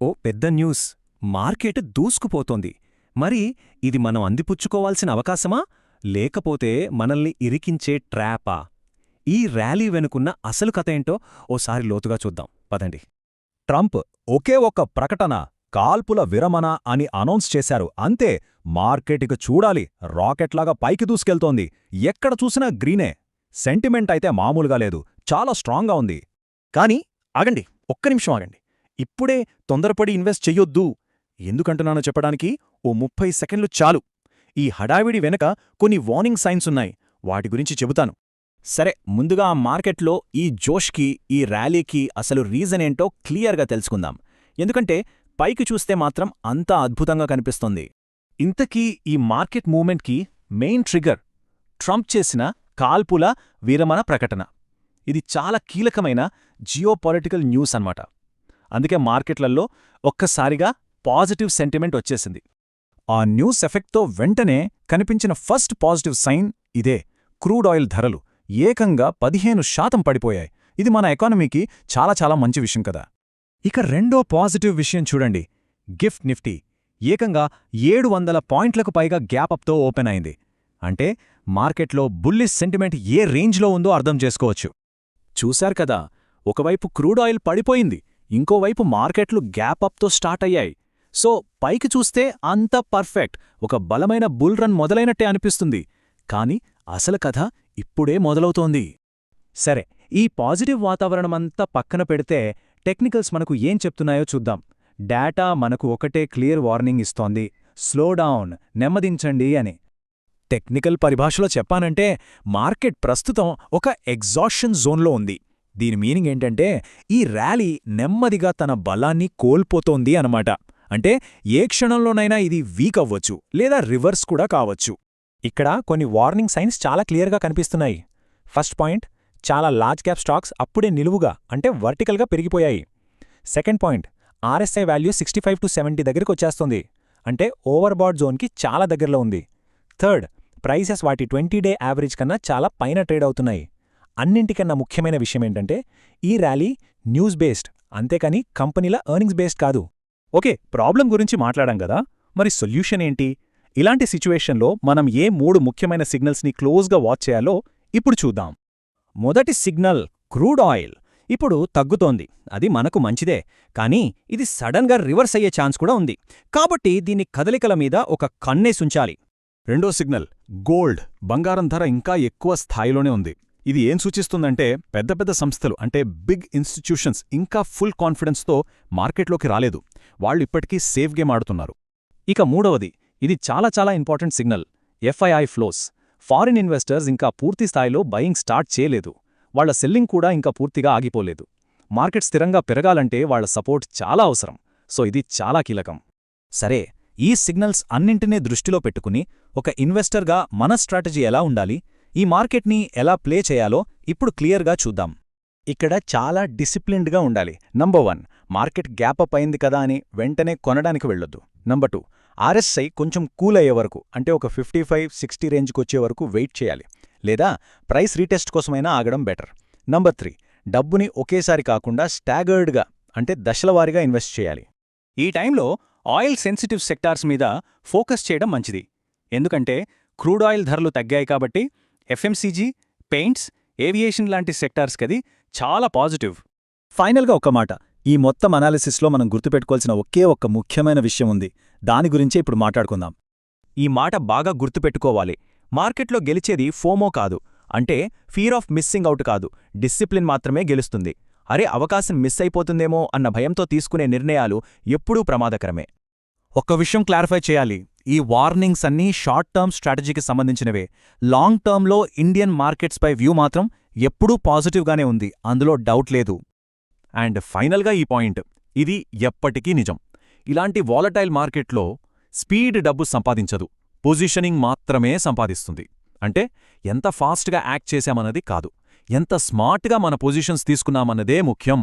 ఓ పెద్ద news. Market దూసుకుపోతోంది. మరి ఇది మనం అందిపుచ్చుకోవాల్సిన అవకాశమా, లేకపోతే మనల్ని ఇరికించే ట్రాపా? ఈ ర్యాలీ వెనుకున్న అసలు కథేంటో ఓసారి లోతుగా చూద్దాం పదండి. ట్రంప్ ఒకే ఒక్క ప్రకటన, కాల్పుల విరమణ అని అనౌన్స్ చేశారు. అంతే, మార్కెట్కి చూడాలి రాకెట్లాగా పైకి దూసుకెళ్తోంది. ఎక్కడ చూసినా గ్రీనే. సెంటిమెంట్ అయితే మామూలుగా లేదు, చాలా స్ట్రాంగ్గా ఉంది. కానీ ఆగండి, ఒక్క నిమిషం ఆగండి. ఇప్పుడే తొందరపడి ఇన్వెస్ట్ చెయ్యొద్దు. ఎందుకంటున్నానో చెప్పడానికి ఓ 30 సెకండ్లు చాలు. ఈ హడావిడి వెనక కొన్ని వార్నింగ్ సైన్స్ ఉన్నాయి, వాటి గురించి చెబుతాను. సరే, ముందుగా మార్కెట్లో ఈ జోష్కి, ఈ ర్యాలీకి అసలు రీజన్ ఏంటో క్లియర్గా తెలుసుకుందాం. ఎందుకంటే పైకి చూస్తే మాత్రం అంతా అద్భుతంగా కనిపిస్తోంది. ఇంతకీ ఈ మార్కెట్ మూవ్మెంట్కి మెయిన్ ట్రిగర్ ట్రంప్ చేసిన కాల్పుల విరమణ ప్రకటన. ఇది చాలా కీలకమైన జియోపాలిటికల్ న్యూస్ అన్నమాట. అందుకే మార్కెట్లలో ఒక్కసారిగా పాజిటివ్ సెంటిమెంట్ వచ్చేసింది. ఆ న్యూస్ ఎఫెక్ట్తో వెంటనే కనిపించిన ఫస్ట్ పాజిటివ్ సైన్ ఇదే. క్రూడ్ ఆయిల్ ధరలు ఏకంగా 15% పడిపోయాయి. ఇది మన ఎకానమీకి చాలా చాలా మంచి విషయం కదా. ఇక రెండో పాజిటివ్ విషయం చూడండి. గిఫ్ట్ నిఫ్టీ ఏకంగా 700 పాయింట్లకు పైగా గ్యాపప్తో ఓపెన్ అయింది. అంటే మార్కెట్లో బుల్లిష్ సెంటిమెంట్ ఏ రేంజ్లో ఉందో అర్థం చేసుకోవచ్చు. చూశారు కదా, ఒకవైపు క్రూడ్ ఆయిల్ పడిపోయింది, ఇంకోవైపు మార్కెట్లు గ్యాపప్తో స్టార్ట్ అయ్యాయి. సో పైకి చూస్తే అంతా పర్ఫెక్ట్, ఒక బలమైన బుల్ రన్ మొదలైనట్టే అనిపిస్తుంది. కానీ అసలు కథ ఇప్పుడే మొదలవుతోంది. సరే, ఈ పాజిటివ్ వాతావరణమంతా పక్కన పెడితే టెక్నికల్స్ మనకు ఏం చెప్తున్నాయో చూద్దాం. డేటా మనకు ఒకటే క్లియర్ వార్నింగ్ ఇస్తోంది, స్లోడౌన్, నెమ్మదించండి అని. టెక్నికల్ పరిభాషలో చెప్పానంటే మార్కెట్ ప్రస్తుతం ఒక ఎగ్జాషన్ జోన్లో ఉంది. దీని మీనింగ్ ఏంటంటే ఈ ర్యాలీ నెమ్మదిగా తన బలాన్ని కోల్పోతోంది అనమాట. అంటే ఏ క్షణంలోనైనా ఇది వీక్ అవ్వచ్చు, లేదా రివర్స్ కూడా కావచ్చు. ఇక్కడ కొన్ని వార్నింగ్ సైన్స్ చాలా క్లియర్గా కనిపిస్తున్నాయి. ఫస్ట్ పాయింట్, చాలా లార్జ్ క్యాప్ స్టాక్స్ అప్పుడే నిలువుగా అంటే వర్టికల్గా పెరిగిపోయాయి. Second point, RSI value 65 to 70 దగ్గరికొచ్చేస్తుంది, అంటే ఓవర్బాట్ జోన్కి చాలా దగ్గరలో ఉంది. థర్డ్, ప్రైసెస్ వాటి 20-డే యావరేజ్ కన్నా చాలా పైన ట్రేడ్ అవుతున్నాయి. అన్నింటికన్నా ముఖ్యమైన విషయమేంటంటే ఈ ర్యాలీ న్యూస్ బేస్డ్, అంతేకాని కంపెనీల ఎర్నింగ్స్ బేస్డ్ కాదు. ఓకే, ప్రాబ్లం గురించి మాట్లాడాం కదా, మరి సొల్యూషన్ ఏంటి? ఇలాంటి సిచ్యువేషన్లో మనం ఏ 3 ముఖ్యమైన సిగ్నల్స్ని క్లోజ్గా వాచ్ చేయాలో ఇప్పుడు చూద్దాం. మొదటి సిగ్నల్, క్రూడ్ ఆయిల్ ఇప్పుడు తగ్గుతోంది. అది మనకు మంచిదే, కానీ ఇది సడన్గా రివర్స్ అయ్యే ఛాన్స్ కూడా ఉంది. కాబట్టి దీని కదలికల మీద ఒక కన్నేసుంచాలి. రెండో సిగ్నల్, గోల్డ్, బంగారం ధర ఇంకా ఎక్కువ స్థాయిలోనే ఉంది. ఇది ఏం సూచిస్తుందంటే పెద్ద పెద్ద సంస్థలు అంటే బిగ్ ఇన్స్టిట్యూషన్స్ ఇంకా ఫుల్ కాన్ఫిడెన్స్తో మార్కెట్లోకి రాలేదు, వాళ్ళు ఇప్పటికీ సేఫ్ గేమ్ ఆడుతున్నారు. ఇక మూడవది, ఇది చాలా చాలా important signal, FII flows. Foreign investors ఇంకా పూర్తి స్థాయిలో బయింగ్ స్టార్ట్ చేయలేదు, వాళ్ల సెల్లింగ్ కూడా ఇంకా పూర్తిగా ఆగిపోలేదు. మార్కెట్ స్థిరంగా పెరగాలంటే వాళ్ల సపోర్ట్ చాలా అవసరం. సో ఇది చాలా కీలకం. సరే, ఈ సిగ్నల్స్ అన్నింటినీ దృష్టిలో పెట్టుకుని ఒక ఇన్వెస్టర్గా మన స్ట్రాటజీ ఎలా ఉండాలి, ఈ మార్కెట్ని ఎలా ప్లే చేయాలో ఇప్పుడు క్లియర్గా చూద్దాం. ఇక్కడ చాలా డిసిప్లిన్డ్గా ఉండాలి. నంబర్ 1, మార్కెట్ గ్యాపప్ అయింది కదా అని వెంటనే కొనడానికి వెళ్ళొద్దు. నంబర్ 2, ఆర్ఎస్ఐ కొంచెం కూల్ అయ్యే వరకు, అంటే ఒక 55-60 రేంజ్కొచ్చే వరకు వెయిట్ చేయాలి, లేదా ప్రైస్ రీటెస్ట్ కోసమైనా ఆగడం బెటర్. నంబర్ 3, డబ్బుని ఒకేసారి కాకుండా స్టాగర్డ్గా అంటే దశలవారీగా ఇన్వెస్ట్ చేయాలి. ఈ టైంలో ఆయిల్ సెన్సిటివ్ సెక్టార్స్ మీద ఫోకస్ చేయడం మంచిది. ఎందుకంటే క్రూడ్ ఆయిల్ ధరలు తగ్గాయి కాబట్టి ఎఫ్ఎంసీజీ, పెయింట్స్, ఏవియేషన్ లాంటి సెక్టార్స్కది చాలా పాజిటివ్. ఫైనల్గా ఒక మాట, ఈ మొత్తం అనాలిసిస్లో మనం గుర్తుపెట్టుకోవాల్సిన ఒకే ఒక్క ముఖ్యమైన విషయం ఉంది. దాని గురించే ఇప్పుడు మాట్లాడుకుందాం. ఈ మాట బాగా గుర్తుపెట్టుకోవాలి. మార్కెట్లో గెలిచేది ఫోమో కాదు, అంటే ఫియర్ ఆఫ్ మిస్సింగ్ అవుట్ కాదు, డిసిప్లిన్ మాత్రమే గెలుస్తుంది. అరే, అవకాశం మిస్ అయిపోతుందేమో అన్న భయంతో తీసుకునే నిర్ణయాలు ఎప్పుడూ ప్రమాదకరమే. ఒక్క విషయం క్లారిఫై చేయాలి, ఈ వార్నింగ్స్ అన్నీ షార్ట్ టర్మ్ స్ట్రాటజీకి సంబంధించినవే. లాంగ్ టర్మ్లో ఇండియన్ మార్కెట్స్పై వ్యూ మాత్రం ఎప్పుడూ పాజిటివ్గానే ఉంది, అందులో డౌట్ లేదు. అండ్ ఫైనల్గా ఈ పాయింట్, ఇది ఎప్పటికీ నిజం. ఇలాంటి వాలటైల్ మార్కెట్లో స్పీడ్ డబ్బు సంపాదించదు, పొజిషనింగ్ మాత్రమే సంపాదిస్తుంది. అంటే ఎంత ఫాస్ట్గా యాక్ట్ చేశామన్నది కాదు, ఎంత స్మార్ట్గా మన పొజిషన్స్ తీసుకున్నామన్నదే ముఖ్యం.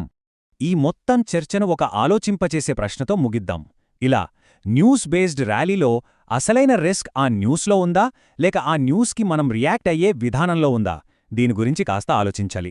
ఈ మొత్తం చర్చను ఒక ఆలోచింపచేసే ప్రశ్నతో ముగిద్దాం. ఇలా న్యూస్ బేస్డ్ ర్యాలీలో అసలైన రిస్క్ ఆ న్యూస్లో ఉందా, లేక ఆ న్యూస్కి మనం రియాక్ట్ అయ్యే విధానంలో ఉందా? దీని గురించి కాస్త ఆలోచించాలి.